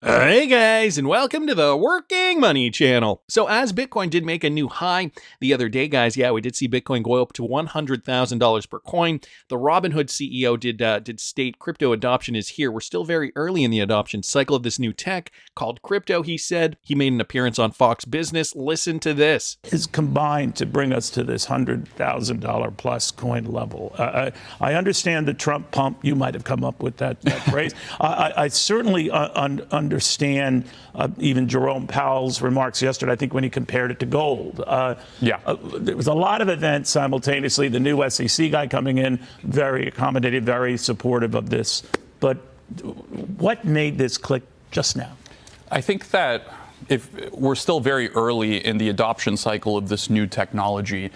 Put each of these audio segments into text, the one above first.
Hey guys, and welcome to the Working Money channel. So as Bitcoin did make a new high the other day, guys, we did see Bitcoin go up to $100,000 per coin. The Robinhood CEO did state crypto adoption is here. We're still very early in the adoption cycle of this new tech called crypto, he said. He made an appearance on Fox Business. Listen to this. Is combined to bring us to this $100,000 plus coin level. I understand the Trump pump. You might have come up with that phrase. I certainly understand even Jerome Powell's remarks yesterday, I think, when he compared it to gold. There was a lot of events simultaneously. The new SEC guy coming in, very accommodative, very supportive of this. But what made this click just now? I think that if we're still very early in the adoption cycle of this new technology.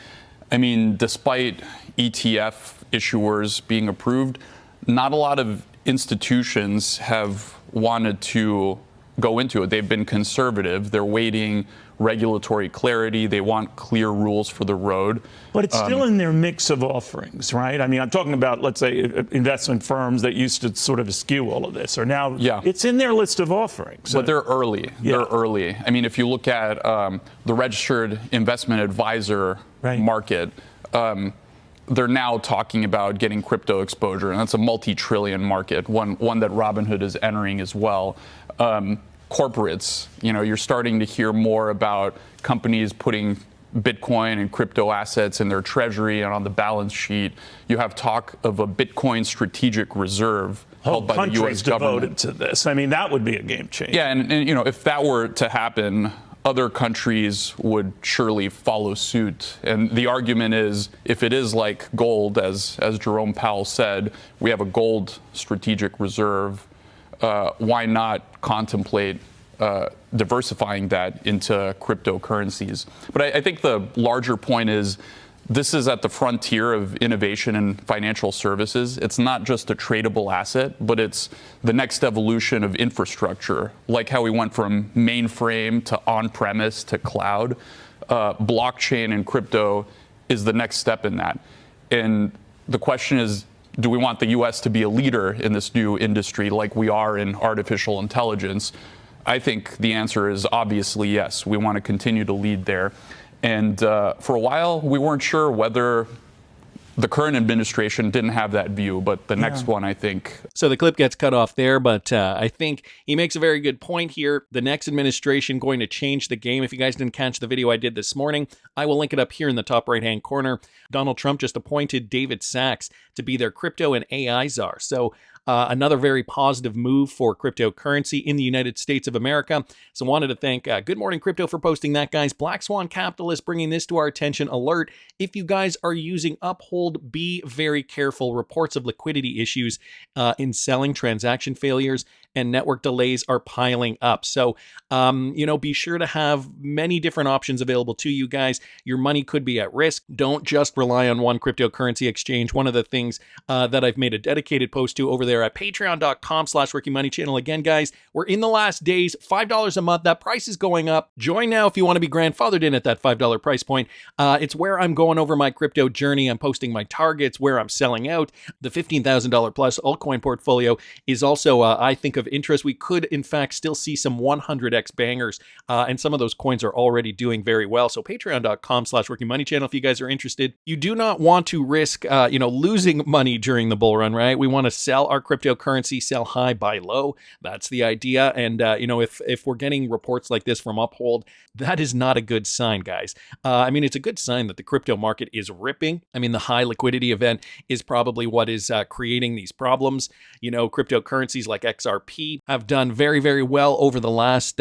I mean, despite ETF issuers being approved, not a lot of institutions have wanted to go into it. They've been conservative. They're waiting regulatory clarity. They want clear rules for the road. But it's still in their mix of offerings, right? I mean, I'm talking about, let's say, investment firms that used to sort of eschew all of this, or now it's in their list of offerings. But they're early. They're early. I mean, if you look at the registered investment advisor market, they're now talking about getting crypto exposure, and that's a multi-trillion market, one that Robinhood is entering as well. Corporates, you're starting to hear more about companies putting Bitcoin and crypto assets in their treasury and on the balance sheet. You have talk of a Bitcoin strategic reserve held by the U.S. government. Devoted to this. I mean, that would be a game changer. Yeah, and if that were to happen, other countries would surely follow suit. And the argument is, if it is like gold, as Jerome Powell said, we have a gold strategic reserve, why not contemplate diversifying that into cryptocurrencies? But I think the larger point is, this is at the frontier of innovation in financial services. It's not just a tradable asset, but it's the next evolution of infrastructure, like how we went from mainframe to on-premise to cloud. Blockchain and crypto is the next step in that. And the question is, do we want the U.S. to be a leader in this new industry like we are in artificial intelligence? I think the answer is obviously yes. We want to continue to lead there. And for a while, we weren't sure whether the current administration didn't have that view, but the next one, I think. So the clip gets cut off there, but I think he makes a very good point here. The next administration going to change the game. If you guys didn't catch the video I did this morning, I will link it up here in the top right-hand corner. Donald Trump just appointed David Sachs to be their crypto and AI czar. So another very positive move for cryptocurrency in the United States of America. So wanted to thank Good Morning Crypto for posting that, guys. Black Swan Capitalist bringing this to our attention. Alert, if you guys are using Uphold, be very careful. Reports of liquidity issues in selling, transaction failures, and network delays are piling up. So, be sure to have many different options available to you guys. Your money could be at risk. Don't just rely on one cryptocurrency exchange. One of the things that I've made a dedicated post to over there at patreon.com/workingmoney channel. Again, guys, we're in the last days, $5 a month. That price is going up. Join now if you want to be grandfathered in at that $5 price point. It's where I'm going over my crypto journey. I'm posting my targets, where I'm selling out. The $15,000 plus altcoin portfolio is also, I think, of interest. We could, in fact, still see some 100x bangers, and some of those coins are already doing very well. So patreon.com/workingmoney channel if you guys are interested. You do not want to risk, losing money during the bull run, right? We want to sell our cryptocurrency, sell high, buy low. That's the idea. And, if we're getting reports like this from Uphold, that is not a good sign, guys. It's a good sign that the crypto market is ripping. The high liquidity event is probably what is creating these problems. Cryptocurrencies like XRP have done very, very well over the last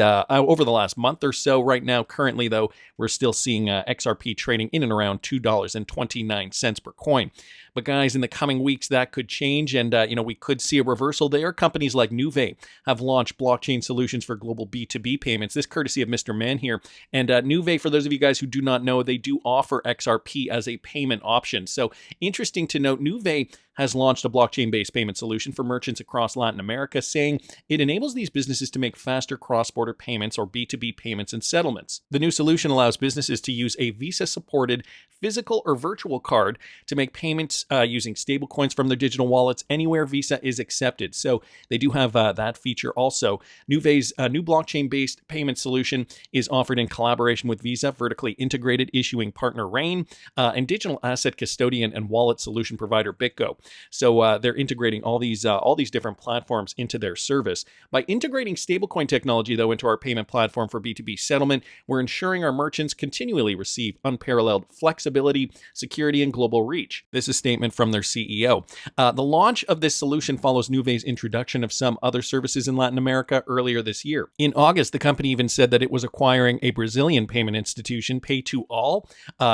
month or so. Right now, currently, though, we're still seeing XRP trading in and around $2.29 per coin. But guys, in the coming weeks, that could change, and we could see a reversal there. Companies like Nuvei have launched blockchain solutions for global B2B payments. This courtesy of Mr. Man here. And Nuvei, for those of you guys who do not know, they do offer XRP as a payment option. So interesting to note, Nuvei has launched a blockchain-based payment solution for merchants across Latin America, saying it enables these businesses to make faster cross-border payments or B2B payments and settlements. The new solution allows businesses to use a Visa-supported physical or virtual card to make payments using stablecoins from their digital wallets anywhere Visa is accepted. So they do have that feature also. Nuvei's new blockchain-based payment solution is offered in collaboration with Visa, vertically integrated issuing partner Rain, and digital asset custodian and wallet solution provider BitGo. So they're integrating all these different platforms into their service. By integrating stablecoin technology, though, into our payment platform for B2B settlement, we're ensuring our merchants continually receive unparalleled flexibility, security, and global reach. This is a statement from their CEO. The launch of this solution follows Nuvei's introduction of some other services in Latin America earlier this year. In August, the company even said that it was acquiring a Brazilian payment institution, Pay2All,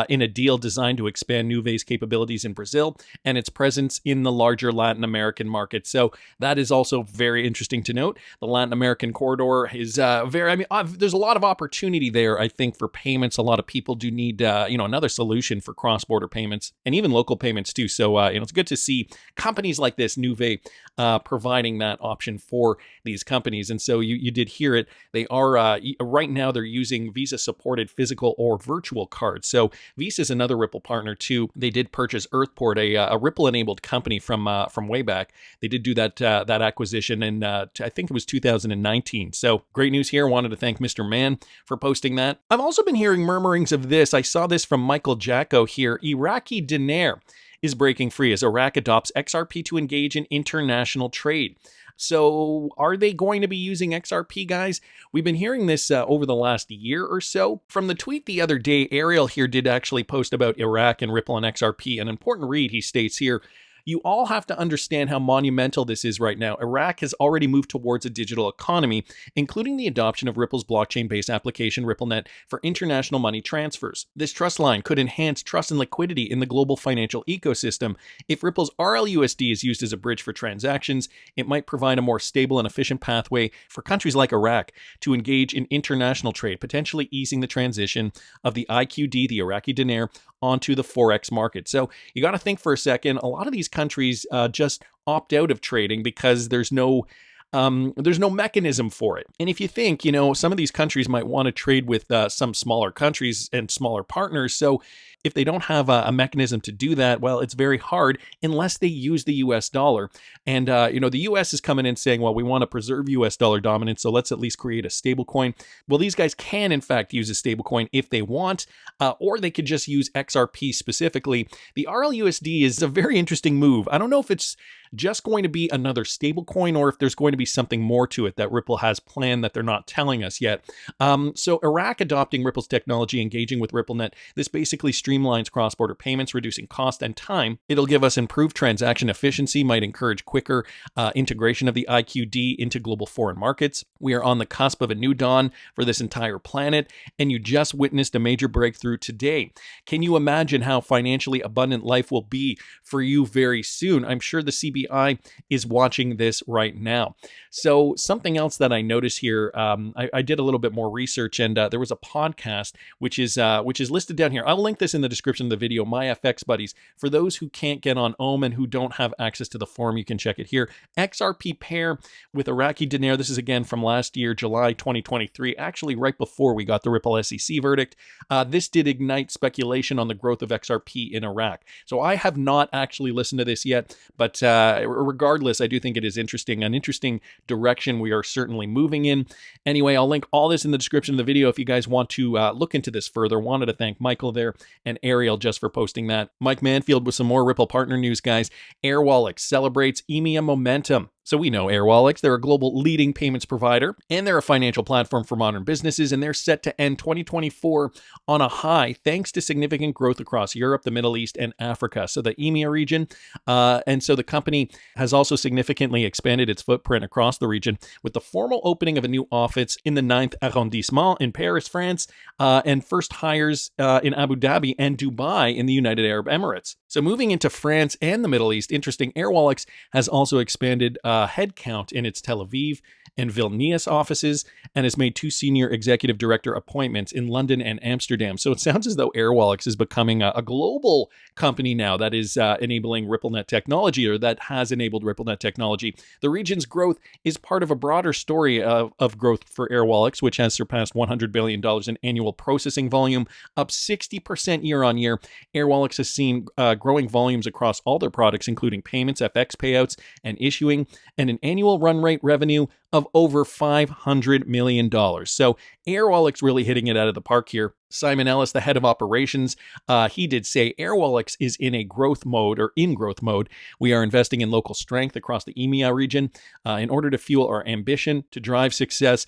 in a deal designed to expand Nuvei's capabilities in Brazil and its presence in the larger Latin American market. So that is also very interesting to note. The Latin American corridor is there's a lot of opportunity there, I think, for payments. A lot of people do need, another solution for cross-border payments and even local payments too. So, it's good to see companies like this, Nuvei, providing that option for these companies. And so you did hear it. They are, right now, they're using Visa-supported physical or virtual cards. So Visa is another Ripple partner too. They did purchase Earthport, a Ripple-enabled company from way back. They did do that acquisition in, I think it was 2019. So great news here. Wanted to thank Mr. Mann for posting that. I've also been hearing murmurings of this. I saw this from Michael Jacko here. Iraqi dinar is breaking free as Iraq adopts XRP to engage in international trade. So are they going to be using XRP, guys? We've been hearing this over the last year or so. From the tweet the other day, Ariel here did actually post about Iraq and Ripple and XRP. An important read, he states here, you all have to understand how monumental this is right now. Iraq has already moved towards a digital economy, including the adoption of Ripple's blockchain-based application, RippleNet, for international money transfers. This trust line could enhance trust and liquidity in the global financial ecosystem. If Ripple's RLUSD is used as a bridge for transactions, it might provide a more stable and efficient pathway for countries like Iraq to engage in international trade, potentially easing the transition of the IQD, the Iraqi dinar, onto the Forex market. So you got to think for a second. A lot of these countries just opt out of trading because there's no mechanism for it. And if you think, some of these countries might want to trade with some smaller countries and smaller partners. So if they don't have a mechanism to do that, well, it's very hard unless they use the US dollar. And, the US is coming in saying, well, we want to preserve US dollar dominance, so let's at least create a stable coin. Well, these guys can, in fact, use a stable coin if they want, or they could just use XRP specifically. The RLUSD is a very interesting move. I don't know if it's just going to be another stable coin or if there's going to be something more to it that Ripple has planned that they're not telling us yet. So Iraq adopting Ripple's technology, engaging with RippleNet, this basically streamlines cross-border payments, reducing cost and time. It'll give us improved transaction efficiency, might encourage quicker integration of the IQD into global foreign markets. We are on the cusp of a new dawn for this entire planet, and you just witnessed a major breakthrough today. Can you imagine how financially abundant life will be for you very soon? I'm sure the CBI is watching this right now. So something else that I noticed here, I did a little bit more research, and there was a podcast which is listed down here. I'll link this in the description of the video. My FX buddies. For those who can't get on Ohm and who don't have access to the forum, you can check it here. XRP pair with Iraqi dinar. This is again from last year, July 2023. Actually, right before we got the Ripple SEC verdict. This did ignite speculation on the growth of XRP in Iraq. So I have not actually listened to this yet, but regardless, I do think it is interesting, an interesting direction we are certainly moving in. Anyway, I'll link all this in the description of the video if you guys want to look into this further. Wanted to thank Michael there and Ariel just for posting that. Mike Manfield with some more Ripple partner news, guys. Airwallex celebrates EMEA momentum. So we know Airwallex, they're a global leading payments provider, and they're a financial platform for modern businesses, and they're set to end 2024 on a high thanks to significant growth across Europe, the Middle East, and Africa. So the EMEA region, and so the company has also significantly expanded its footprint across the region with the formal opening of a new office in the 9th arrondissement in Paris, France, and first hires in Abu Dhabi and Dubai in the United Arab Emirates. So moving into France and the Middle East, interesting, Airwallex has also expanded headcount in its Tel Aviv and Vilnius offices, and has made 2 senior executive director appointments in London and Amsterdam. So it sounds as though Airwallex is becoming a global company now that is enabling RippleNet technology, or that has enabled RippleNet technology. The region's growth is part of a broader story of growth for Airwallex, which has surpassed $100 billion in annual processing volume, up 60% year on year. Airwallex has seen growing volumes across all their products, including payments, FX payouts, and issuing, and an annual run rate revenue of over $500 million. So Airwallex really hitting it out of the park here. Simon Ellis, the head of operations, he did say Airwallex is in growth mode. We are investing in local strength across the EMEA region in order to fuel our ambition to drive success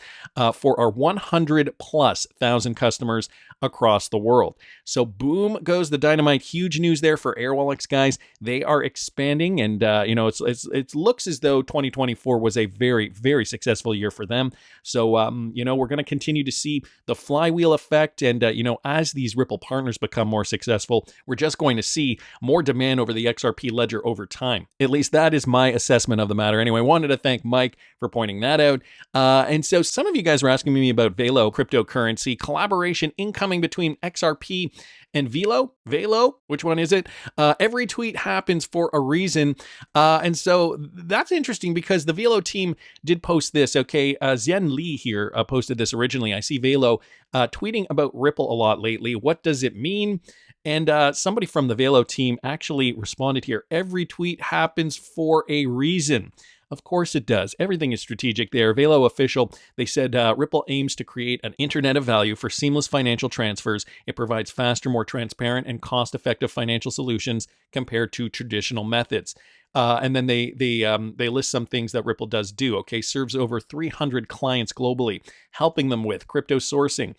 for our 100,000+ customers across the world. So boom goes the dynamite. Huge news there for Airwallex, guys. They are expanding, and it looks as though 2024 was a very, very successful year for them. So we're going to continue to see the flywheel effect, and as these Ripple partners become more successful, we're just going to see more demand over the XRP ledger over time. At least that is my assessment of the matter. Anyway, I wanted to thank Mike for pointing that out. And so some of you guys were asking me about Velo cryptocurrency collaboration incoming between XRP and Velo, which one is it? Every tweet happens for a reason. And so that's interesting because the Velo team did post this. Okay, Xian Li here posted this originally. I see Velo tweeting about Ripple a lot lately. What does it mean? And somebody from the Velo team actually responded here. Every tweet happens for a reason. Of course it does. Everything is strategic there. Velo official, they said Ripple aims to create an internet of value for seamless financial transfers. It provides faster, more transparent, and cost-effective financial solutions compared to traditional methods. And then they list some things that Ripple does do. Okay, serves over 300 clients globally, helping them with crypto sourcing,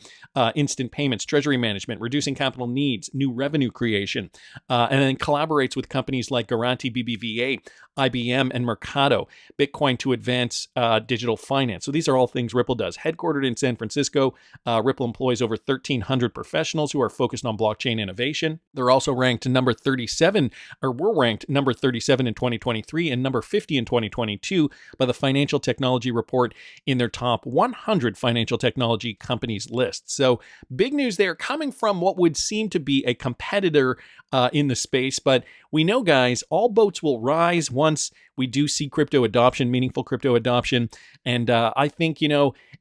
instant payments, treasury management, reducing capital needs, new revenue creation, and then collaborates with companies like Garanti BBVA, IBM, and Mercado, Bitcoin to advance digital finance. So these are all things Ripple does. Headquartered in San Francisco, Ripple employs over 1,300 professionals who are focused on blockchain innovation. They're also ranked number 37, or were ranked number 37 in 2023 and number 50 in 2022 by the Financial Technology Report in their top 100 financial technology companies list. So big news there coming from what would seem to be a competitor in the space. But we know, guys, all boats will rise once we do see crypto adoption, meaningful crypto adoption. And I think,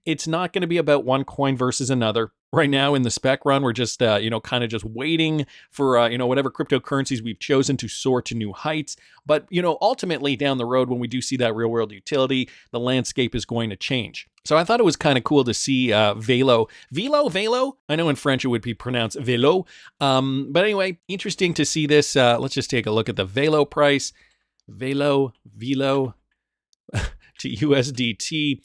it's not going to be about one coin versus another. Right now in the spec run, we're just, kind of just waiting for, whatever cryptocurrencies we've chosen to soar to new heights. But, ultimately down the road, when we do see that real world utility, the landscape is going to change. So I thought it was kind of cool to see Velo. I know in French it would be pronounced Velo. But anyway, interesting to see this. Let's just take a look at the Velo price. Velo to USDT.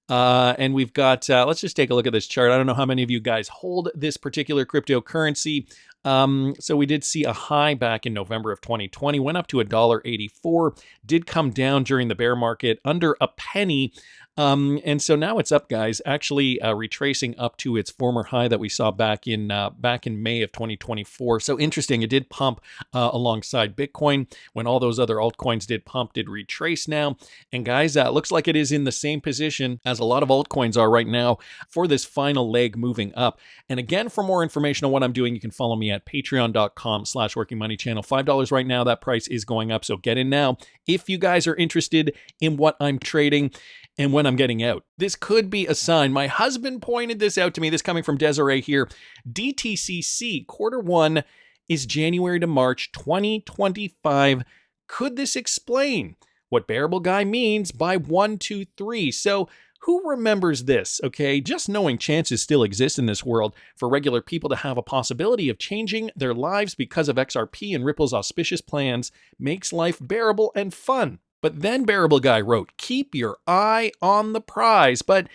And we've got, let's just take a look at this chart. I don't know how many of you guys hold this particular cryptocurrency. So we did see a high back in November of 2020, went up to $1.84, did come down during the bear market under a penny. And so now it's up, guys, actually retracing up to its former high that we saw back in May of 2024. So interesting. It did pump alongside Bitcoin when all those other altcoins did retrace now. And guys, looks like it is in the same position as a lot of altcoins are right now for this final leg moving up. And again, for more information on what I'm doing, you can follow me at patreon.com/workingmoneychannel. $5 right now. That price is going up. So get in now if you guys are interested in what I'm trading and when I'm getting out. This could be a sign. My husband pointed this out to me. This coming from Desiree here. DTCC Q1 is January to March 2025. Could this explain what Bearableguy means by 123? So who remembers this? Okay, just knowing chances still exist in this world for regular people to have a possibility of changing their lives because of XRP and Ripple's auspicious plans makes life bearable and fun. But then Bearableguy wrote, keep your eye on the prize, but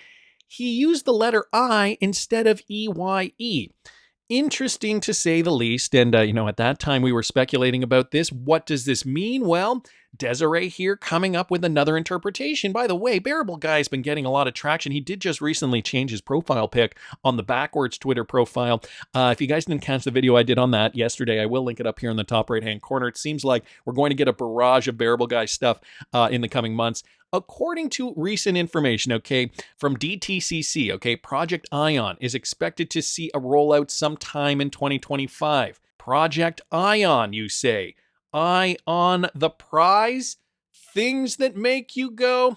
he used the letter I instead of EYE. Interesting to say the least. And, at that time we were speculating about this. What does this mean? Well, Desiree here coming up with another interpretation. By the way, Bearableguy has been getting a lot of traction. He did just recently change his profile pic on the backwards Twitter profile. If you guys didn't catch the video I did on that yesterday, I will link it up here in the top right-hand corner. It seems like we're going to get a barrage of Bearableguy stuff in the coming months. According to recent information, okay, from DTCC, okay, Project Ion is expected to see a rollout sometime in 2025. Project Ion, you say? Eye on the prize? Things that make you go,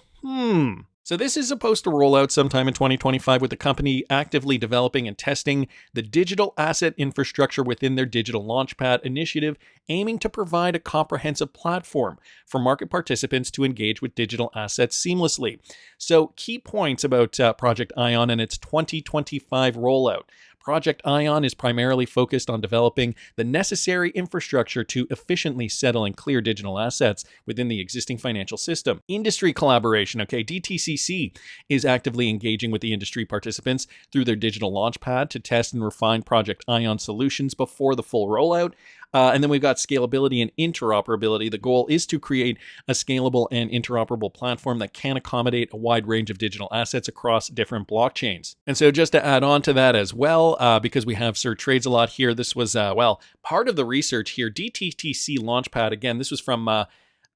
So this is supposed to roll out sometime in 2025 with the company actively developing and testing the digital asset infrastructure within their digital launchpad initiative, aiming to provide a comprehensive platform for market participants to engage with digital assets seamlessly. So key points about Project Ion and its 2025 rollout. Project Ion is primarily focused on developing the necessary infrastructure to efficiently settle and clear digital assets within the existing financial system. Industry collaboration, okay, DTCC is actively engaging with the industry participants through their digital launchpad to test and refine Project Ion solutions before the full rollout. And then we've got scalability and interoperability. The goal is to create a scalable and interoperable platform that can accommodate a wide range of digital assets across different blockchains. And so just to add on to that as well, because we have Sir Trades a lot here, this was, part of the research here. DTCC Launchpad, again, this was from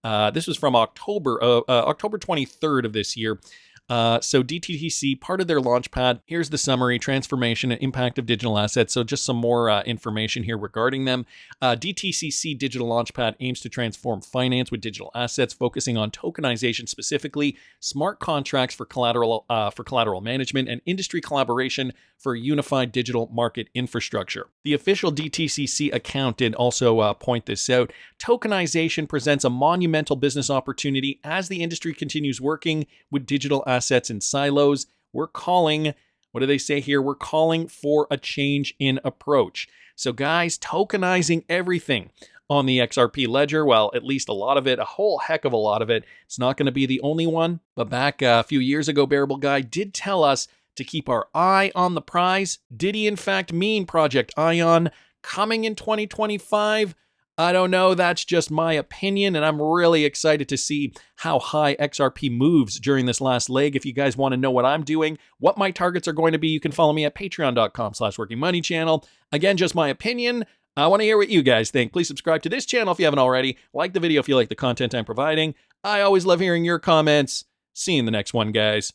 October 23rd of this year. So DTCC, part of their launchpad, here's the summary, transformation and impact of digital assets. So just some more information here regarding them. DTCC Digital Launchpad aims to transform finance with digital assets, focusing on tokenization specifically, smart contracts for collateral management, and industry collaboration for a unified digital market infrastructure. The official DTCC account did also point this out. Tokenization presents a monumental business opportunity as the industry continues working with digital assets in silos. We're calling, what do they say here? We're calling for a change in approach. So guys, tokenizing everything on the XRP ledger, well, at least a lot of it, a whole heck of a lot of it. It's not going to be the only one, but back a few years ago, Bearableguy did tell us to keep our eye on the prize. Did he in fact mean Project Ion coming in 2025? I don't know, that's just my opinion, and I'm really excited to see how high XRP moves during this last leg. If you guys want to know what I'm doing, what my targets are going to be, you can follow me at patreon.com/workingmoneychannel. Again, just my opinion. I want to hear what you guys think. Please subscribe to this channel if you haven't already. Like the video if you like the content I'm providing. I always love hearing your comments. See you in the next one, guys.